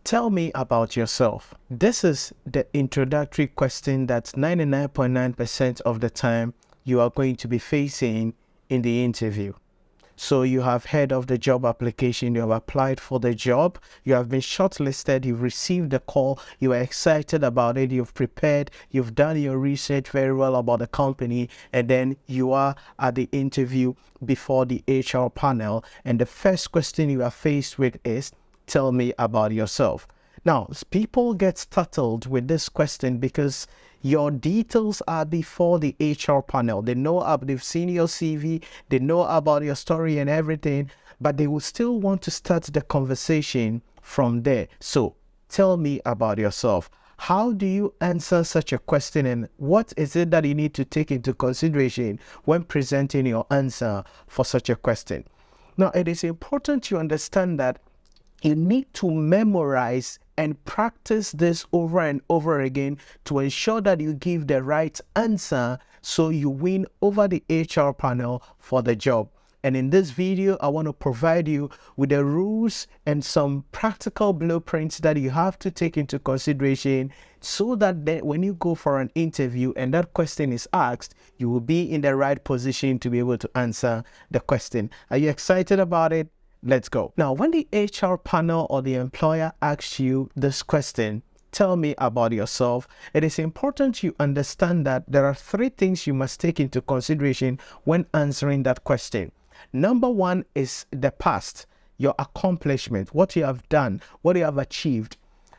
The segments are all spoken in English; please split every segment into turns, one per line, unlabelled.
Tell me about yourself. This is the introductory question that 99.9% of the time you are going to be facing in the interview. So you have heard of the job application, you have applied for the job, you have been shortlisted, you've received the call, you are excited about it, you've prepared, you've done your research very well about the company, and then you are at the interview before the HR panel, and the first question you are faced with is, tell me about yourself. Now, people get startled with this question because your details are before the HR panel. They've seen your CV, they know about your story and everything, but they will still want to start the conversation from there. So, tell me about yourself. How do you answer such a question, and what is it that you need to take into consideration when presenting your answer for such a question? Now, it is important to understand that you need to memorize and practice this over and over again to ensure that you give the right answer so you win over the HR panel for the job. And in this video, I want to provide you with the rules and some practical blueprints that you have to take into consideration so that when you go for an interview and that question is asked, you will be in the right position to be able to answer the question. Are you excited about it? Let's go. Now, when the HR panel or the employer asks you this question, tell me about yourself, it is important you understand that there are three things you must take into consideration when answering that question. Number one is the past, your accomplishment, what you have done, what you have achieved.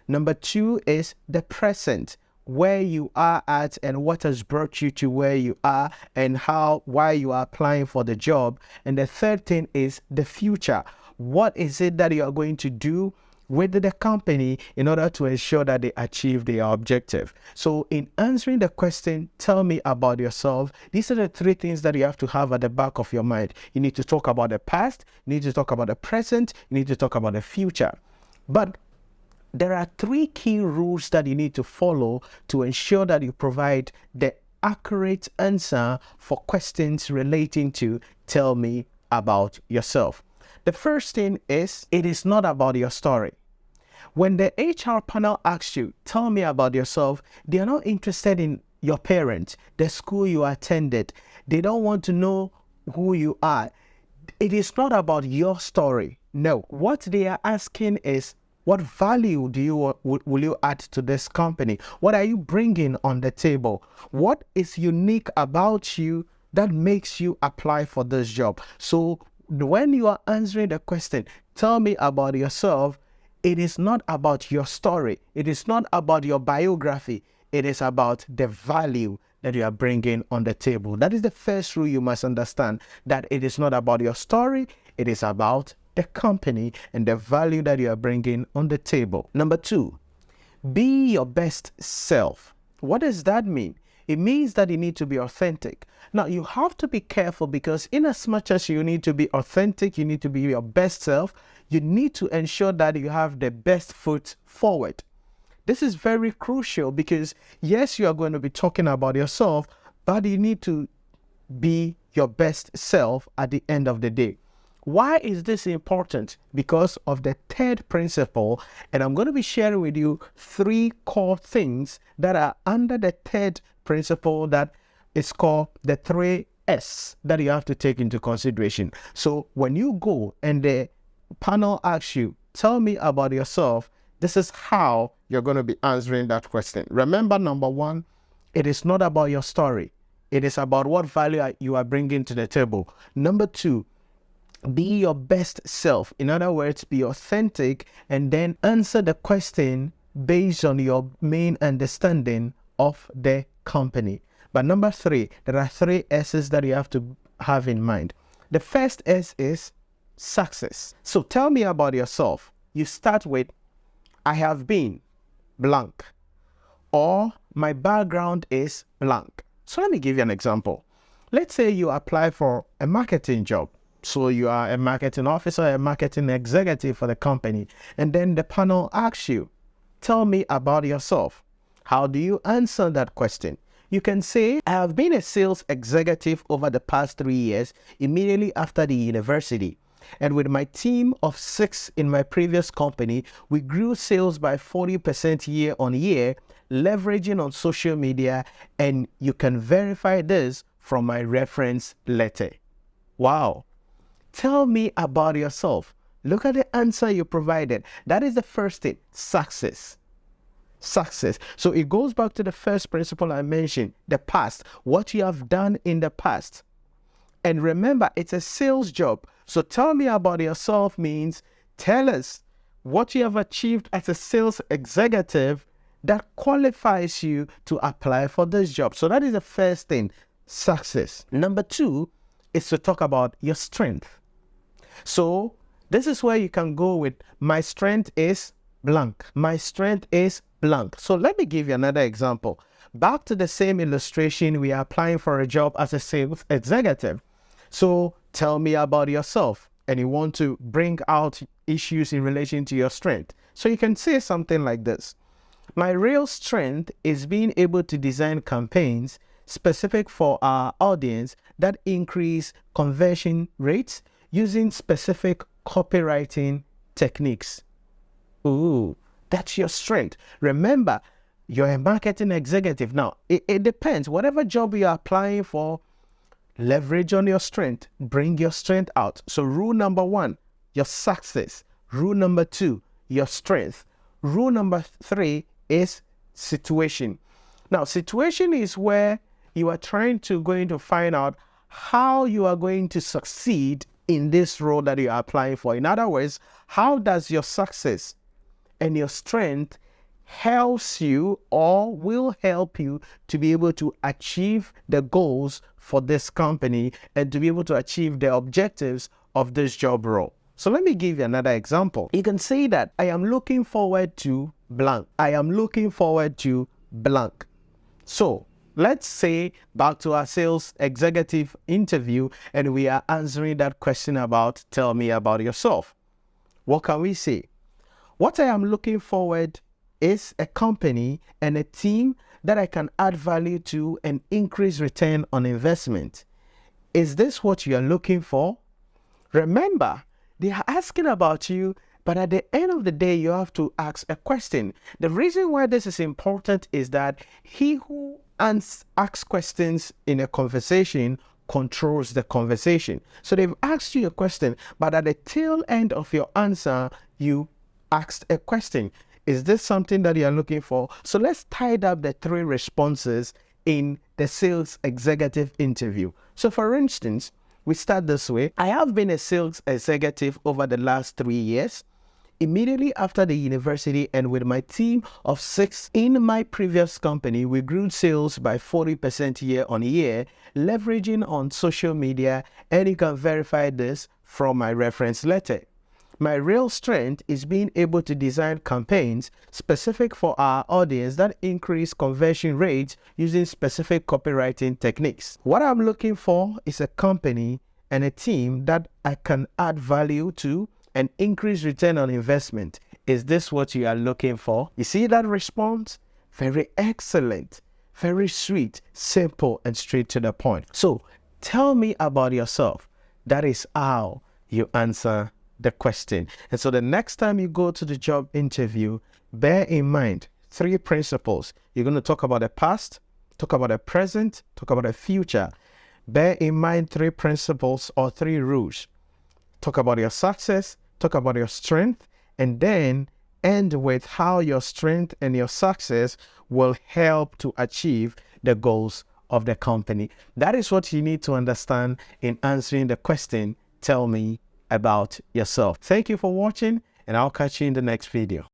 Number two is the present, where you are at and what has brought you to where you are and why you are applying for the job. And the third thing is the future. What is it that you are going to do with the company in order to ensure that they achieve their objective? So in answering the question, tell me about yourself, these are the three things that you have to have at the back of your mind. You need to talk about the past, you need to talk about the present, you need to talk about the future. But there are three key rules that you need to follow to ensure that you provide the accurate answer for questions relating to tell me about yourself. The first thing is, it is not about your story. When the HR panel asks you, tell me about yourself, they are not interested in your parents, the school you attended. They don't want to know who you are. It is not about your story. No, what they are asking is, what value will you add to this company? What are you bringing on the table? What is unique about you that makes you apply for this job? So when you are answering the question, tell me about yourself, it is not about your story. It is not about your biography. It is about the value that you are bringing on the table. That is the first rule you must understand, that it is not about your story. It is about the company and the value that you are bringing on the table. Number two, be your best self. What does that mean? It means that you need to be authentic. Now, you have to be careful because in as much as you need to be authentic, you need to be your best self, you need to ensure that you have the best foot forward. This is very crucial because yes, you are going to be talking about yourself, but you need to be your best self at the end of the day. Why is this important? Because of the third principle, and I'm going to be sharing with you three core things that are under the third principle that is called the 3S that you have to take into consideration. So when you go and the panel asks you, tell me about yourself, this is how you're going to be answering that question. Remember, number one, it is not about your story. It is about what value you are bringing to the table. Number two, be your best self. In other words, be authentic and then answer the question based on your main understanding of the company. But number three, there are three S's that you have to have in mind. The first S is success. So tell me about yourself. You start with, I have been blank, or my background is blank. So let me give you an example. Let's say you apply for a marketing job. So you are a marketing officer, a marketing executive for the company. And then the panel asks you, tell me about yourself. How do you answer that question? You can say, I have been a sales executive over the past 3 years, immediately after the university. And with my team of 6 in my previous company, we grew sales by 40% year on year, leveraging on social media, and you can verify this from my reference letter. Wow. Tell me about yourself. Look at the answer you provided. That is the first thing, success. Success. So it goes back to the first principle I mentioned, the past, what you have done in the past. And remember, it's a sales job. So tell me about yourself means tell us what you have achieved as a sales executive that qualifies you to apply for this job. So that is the first thing, success. Number 2 is to talk about your strength. So this is where you can go with my strength is blank. My strength is blank. So let me give you another example. Back to the same illustration, we are applying for a job as a sales executive. So tell me about yourself, and you want to bring out issues in relation to your strength. So you can say something like this. My real strength is being able to design campaigns specific for our audience that increase conversion rates using specific copywriting techniques. Ooh, that's your strength. Remember, you're a marketing executive. Now, it depends. Whatever job you're applying for, leverage on your strength. Bring your strength out. So rule number 1, your success. Rule number 2, your strength. Rule number 3 is situation. Now, situation is where you are going to find out how you are going to succeed in this role that you are applying for. In other words, how does your success and your strength helps you or will help you to be able to achieve the goals for this company and to be able to achieve the objectives of this job role. So let me give you another example. You can say that I am looking forward to blank. I am looking forward to blank. So let's say back to our sales executive interview, and we are answering that question about tell me about yourself. What can we say? What I am looking forward is a company and a team that I can add value to and increase return on investment. Is this what you are looking for? Remember, they are asking about you, but at the end of the day, you have to ask a question. The reason why this is important is that he who asks questions in a conversation controls the conversation. So they've asked you a question, but at the tail end of your answer, you asked a question. Is this something that you are looking for? So let's tie up the 3 responses in the sales executive interview. So for instance, we start this way. I have been a sales executive over the last 3 years. Immediately after the university and with my team of 6 in my previous company, we grew sales by 40% year on year, leveraging on social media, and you can verify this from my reference letter. My real strength is being able to design campaigns specific for our audience that increase conversion rates using specific copywriting techniques. What I'm looking for is a company and a team that I can add value to and increase return on investment. Is this what you are looking for? You see that response? Very excellent, very sweet, simple, and straight to the point. So tell me about yourself. That is how you answer the question. And so the next time you go to the job interview, bear in mind 3 principles. You're going to talk about the past, talk about the present, talk about the future. Bear in mind 3 principles or 3 rules. Talk about your success, talk about your strength, and then end with how your strength and your success will help to achieve the goals of the company. That is what you need to understand in answering the question, tell me about yourself. Thank you for watching, and I'll catch you in the next video.